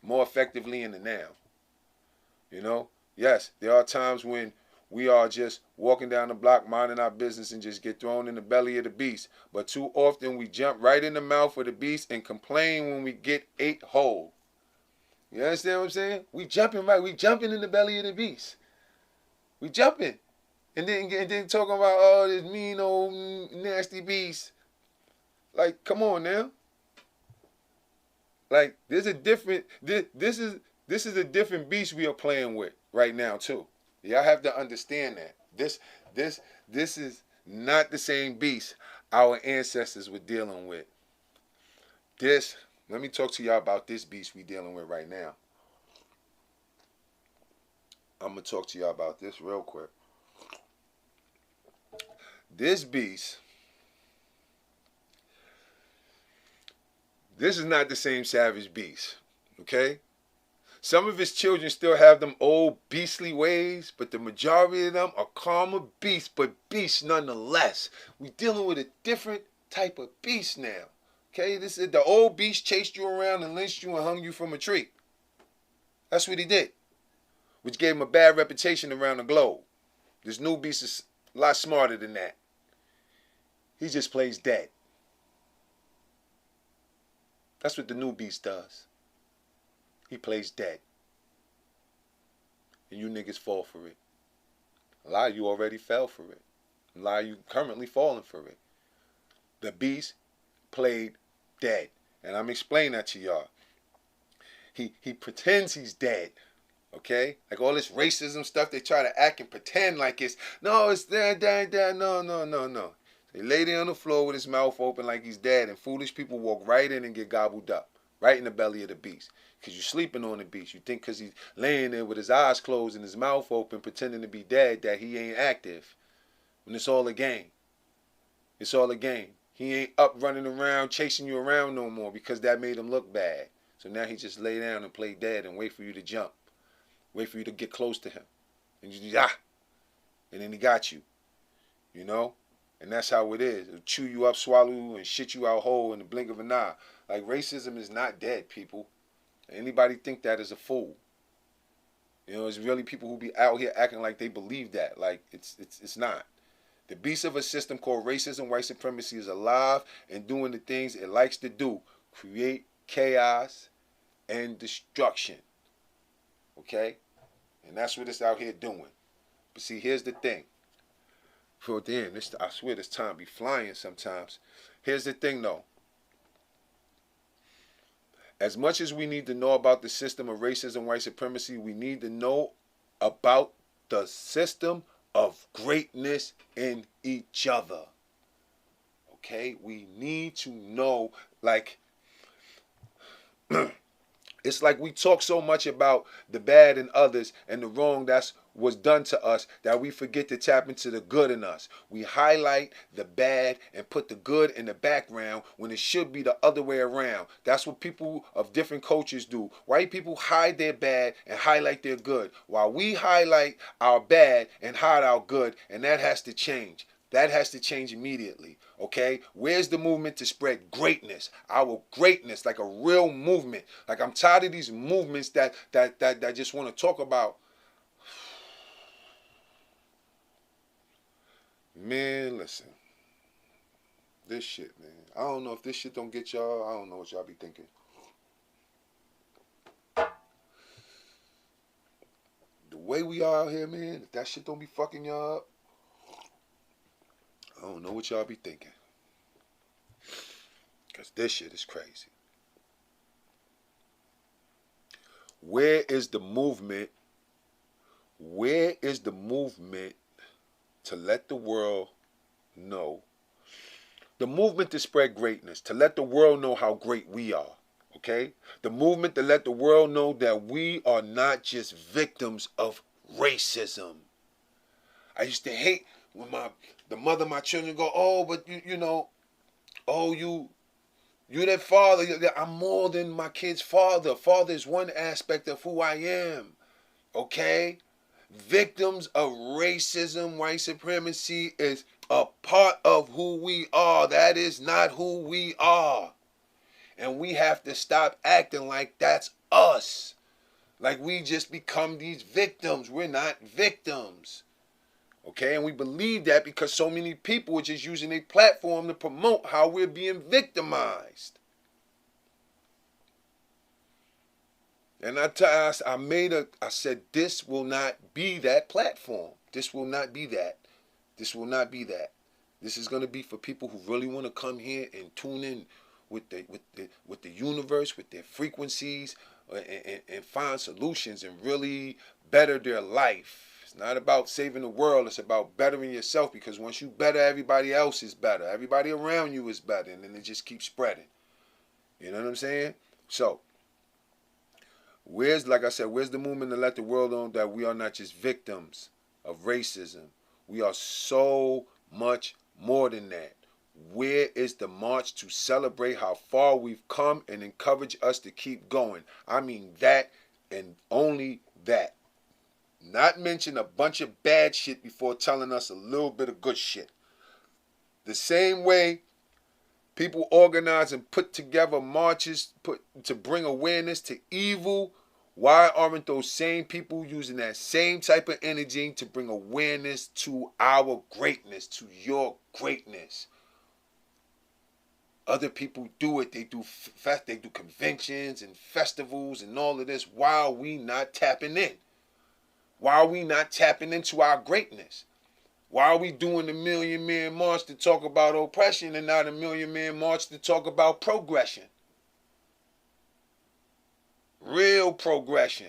more effectively in the now. Yes, there are times when we are just walking down the block, minding our business, and just get thrown in the belly of the beast. But too often we jump right in the mouth of the beast and complain when we get ate whole. You understand what I'm saying? We jumping in the belly of the beast. We jumping. And then talking about, this mean old nasty beast. Like, come on now. Like, this is a different beast we are playing with right now too. Y'all have to understand that. This is not the same beast our ancestors were dealing with. Let me talk to y'all about this beast we dealing with right now. I'm gonna talk to y'all about this real quick. This beast, this is not the same savage beast, okay? Some of his children still have them old beastly ways, but the majority of them are calmer beasts, but beasts nonetheless. We're dealing with a different type of beast now, okay? This is the old beast chased you around and lynched you and hung you from a tree. That's what he did, which gave him a bad reputation around the globe. This new beast is a lot smarter than that. He just plays dead. That's what the new beast does. He plays dead. And you niggas fall for it. A lot of you already fell for it. A lot of you currently falling for it. The beast played dead. And I'm explaining that to y'all. He pretends he's dead. Okay? Like all this racism stuff, they try to act and pretend like it's, no, it's dead, no. They lay there on the floor with his mouth open like he's dead, and foolish people walk right in and get gobbled up. Right in the belly of the beast. Because you're sleeping on the beast. You think because he's laying there with his eyes closed and his mouth open, pretending to be dead, that he ain't active. When it's all a game. It's all a game. He ain't up running around, chasing you around no more because that made him look bad. So now he just lay down and play dead and wait for you to jump. Wait for you to get close to him. And you and then he got you. And that's how it is. It'll chew you up, swallow you, and shit you out whole in the blink of an eye. Like, racism is not dead, people. Anybody think that is a fool. It's really people who be out here acting like they believe that. Like, it's not. The beast of a system called racism, white supremacy is alive and doing the things it likes to do. Create chaos, and destruction. Okay? And that's what it's out here doing. But see, here's the thing. For then, I swear this time be flying sometimes. Here's the thing though. As much as we need to know about the system of racism, white supremacy, we need to know about the system of greatness in each other. Okay? We need to know, like, it's like we talk so much about the bad in others and the wrong that was done to us that we forget to tap into the good in us. We highlight the bad and put the good in the background when it should be the other way around. That's what people of different cultures do. White people hide their bad and highlight their good, while we highlight our bad and hide our good, and that has to change. That has to change immediately, okay? Where's the movement to spread greatness? Our greatness, like a real movement. Like, I'm tired of these movements that just want to talk about. Man, listen. This shit, man. I don't know if this shit don't get y'all. I don't know what y'all be thinking. The way we are out here, man, if that shit don't be fucking y'all up, I don't know what y'all be thinking. Because this shit is crazy. Where is the movement? Where is the movement to let the world know? The movement to spread greatness, to let the world know how great we are. Okay? The movement to let the world know that we are not just victims of racism. I used to hate when the mother of my children go, oh, but you know, oh, you that father. I'm more than my kid's father. Father is one aspect of who I am. Okay? Victims of racism, white supremacy is a part of who we are. That is not who we are. And we have to stop acting like that's us. Like we just become these victims. We're not victims. Okay, and we believe that because so many people are just using a platform to promote how we're being victimized. And I said, this will not be that platform. This will not be that. This will not be that. This is going to be for people who really want to come here and tune in with the universe, with their frequencies, and find solutions and really better their life. It's not about saving the world. It's about bettering yourself, because once you better, everybody else is better. Everybody around you is better, and then it just keeps spreading. You know what I'm saying? So, like I said, where's the movement to let the world know that we are not just victims of racism? We are so much more than that. Where is the march to celebrate how far we've come and encourage us to keep going? I mean that and only that. Not mention a bunch of bad shit before telling us a little bit of good shit. The same way people organize and put together marches to bring awareness to evil, why aren't those same people using that same type of energy to bring awareness to our greatness, to your greatness? Other people do it. They do conventions and festivals and all of this. Why are we not tapping in? Why are we not tapping into our greatness? Why are we doing the Million Man March to talk about oppression and not a Million Man March to talk about progression? Real progression.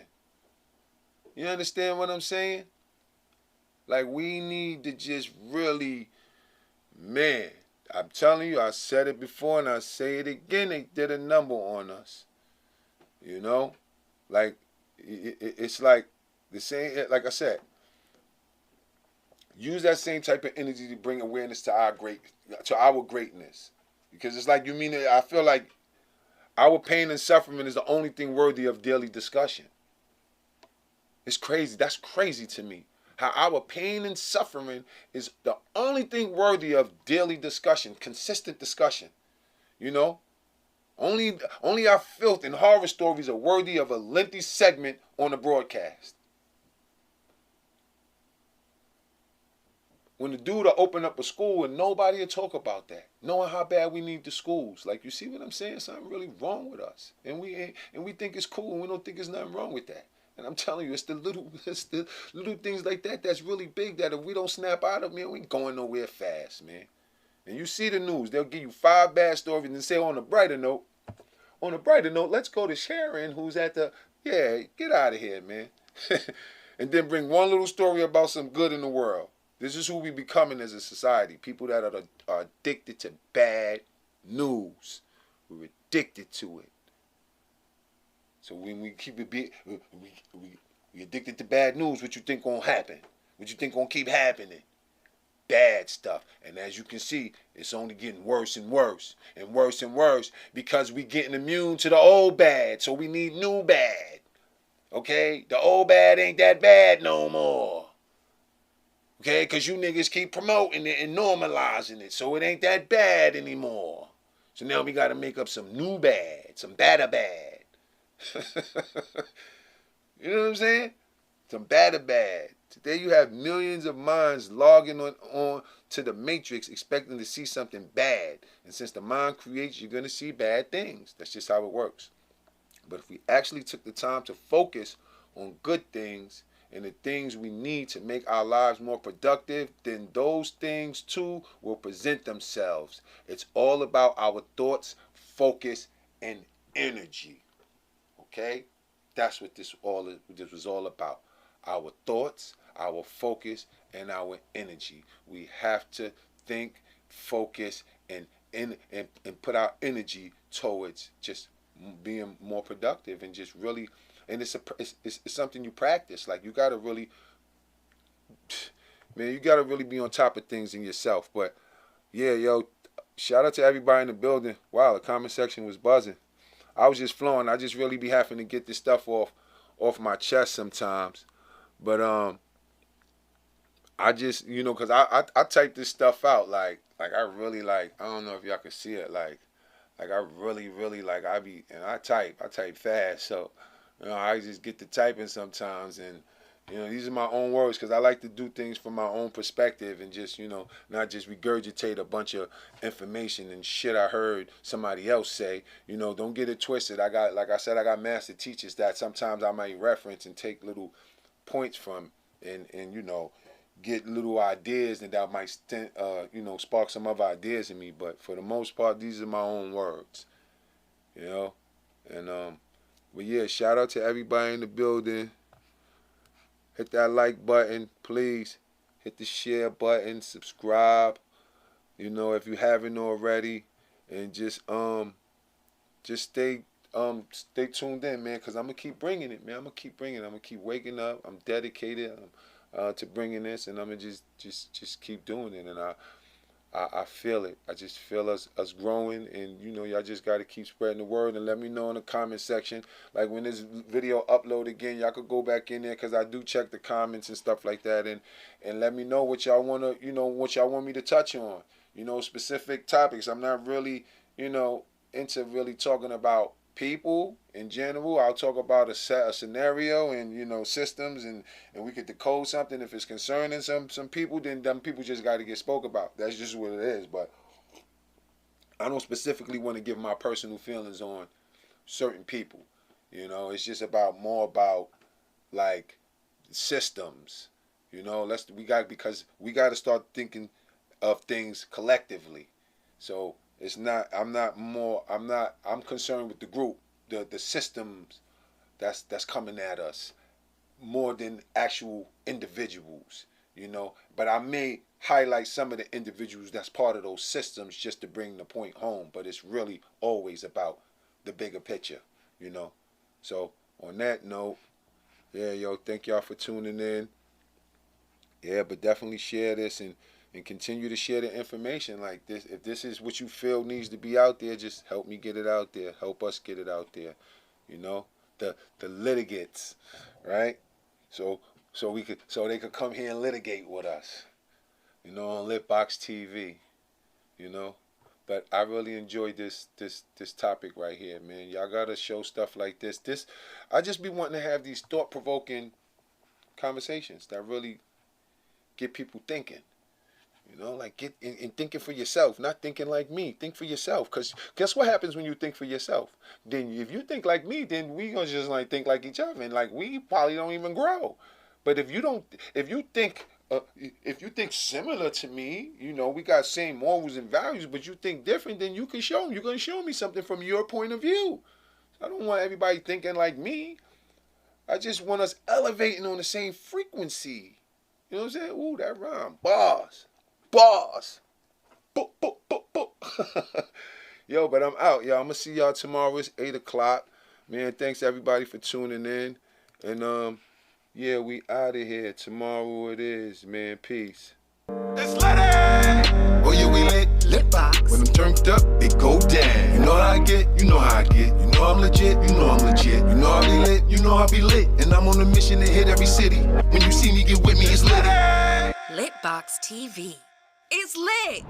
You understand what I'm saying? Like, we need to just really, man, I'm telling you, I said it before and I say it again, they did a number on us. You know? Like, it's like the same, like I said, use that same type of energy to bring awareness to our greatness. Because it's like, I feel like our pain and suffering is the only thing worthy of daily discussion. It's crazy. That's crazy to me. How our pain and suffering is the only thing worthy of daily discussion, consistent discussion. You know? Only our filth and horror stories are worthy of a lengthy segment on the broadcast. When the dude will open up a school and nobody will talk about that, knowing how bad we need the schools. Like, you see what I'm saying? Something really wrong with us, and we think it's cool, and we don't think there's nothing wrong with that. And I'm telling you, it's the little things like that that's really big. That if we don't snap out of, man, we ain't going nowhere fast, man. And you see the news, they'll give you 5 bad stories and say on a brighter note. On a brighter note, let's go to Sharon, who's at the get out of here, man. And then bring one little story about some good in the world. This is who we becoming as a society. People that are addicted to bad news. We're addicted to it. So when we keep it we addicted to bad news, what you think gonna happen? What you think gonna keep happening? Bad stuff. And as you can see, it's only getting worse and worse and worse and worse because we getting immune to the old bad. So we need new bad. Okay? The old bad ain't that bad no more. Okay, because you niggas keep promoting it and normalizing it, so it ain't that bad anymore. So now we got to make up some new bad, some badder bad. You know what I'm saying? Some badder bad. Today you have millions of minds logging on to the matrix expecting to see something bad. And since the mind creates, you're going to see bad things. That's just how it works. But if we actually took the time to focus on good things, and the things we need to make our lives more productive, then those things too will present themselves. It's all about our thoughts, focus, and energy. Okay? That's what this was all about. Our thoughts, our focus, and our energy. We have to think, focus, and put our energy towards just being more productive and just really. And it's something you practice. Like, you gotta really, man, you gotta really be on top of things in yourself. But yeah, yo, shout out to everybody in the building. Wow, the comment section was buzzing. I was just flowing. I just really be having to get this stuff off my chest sometimes. But I just, cause I type this stuff out like I really like. I don't know if y'all can see it. Like I really like I type fast. So. I just get to typing sometimes, and these are my own words because I like to do things from my own perspective and just not just regurgitate a bunch of information and shit I heard somebody else say. Don't get it twisted. I got master teachers that sometimes I might reference and take little points from, and get little ideas, and that might spark some other ideas in me. But for the most part, these are my own words, and But yeah, shout out to everybody in the building. Hit that like button, please. Hit the share button, subscribe. If you haven't already, and just stay tuned in, man, because I'm gonna keep bringing it, man. I'm gonna keep waking up. I'm dedicated to bringing this, and I'm gonna just keep doing it. And I feel it. I just feel us growing, and y'all just got to keep spreading the word, and let me know in the comment section. Like, when this video upload again, y'all could go back in there because I do check the comments and stuff like that, and let me know what y'all want to, what y'all want me to touch on. Specific topics. I'm not really, into really talking about people in general. I'll talk about a scenario and systems, and we could decode something. If it's concerning some people, then them people just got to get spoke about. That's just what it is. But I don't specifically want to give my personal feelings on certain people. It's just more about like systems. Because we got to start thinking of things collectively. So I'm concerned with the group, the systems that's coming at us more than actual individuals, But I may highlight some of the individuals that's part of those systems just to bring the point home. But it's really always about the bigger picture, So on that note, yeah, thank y'all for tuning in. Yeah, but definitely share this and continue to share the information like this. If this is what you feel needs to be out there, just help me get it out there. Help us get it out there. The litigants, right? So they could come here and litigate with us. On LitBoxTV. But I really enjoyed this topic right here, man. Y'all gotta show stuff like this. I just be wanting to have these thought-provoking conversations that really get people thinking. You know, like get in thinking for yourself, not thinking like me. Think for yourself, because guess what happens when you think for yourself? Then if you think like me, then we gonna just like think like each other, and like we probably don't even grow. But if you think similar to me, you know, we got same morals and values, but you think different, then you can show me. You're gonna show me something from your point of view. I don't want everybody thinking like me. I just want us elevating on the same frequency. You know what I'm saying? Ooh, that rhyme. Bars. Boop, boop, boop, boop. Yo, but I'm out, y'all. I'm gonna see y'all tomorrow. It's 8 o'clock. Man, thanks everybody for tuning in. And yeah, we out of here. Tomorrow it is, man. Peace. It's lit. Oh yeah, we lit. LitBox. When I'm turned up, it go down. You know how I get, you know how I get. You know I'm legit, you know I'm legit. You know I be lit, you know I be lit. And I'm on a mission to hit every city. When you see me, get with me, it's lit. LitBoxTV. It's lit.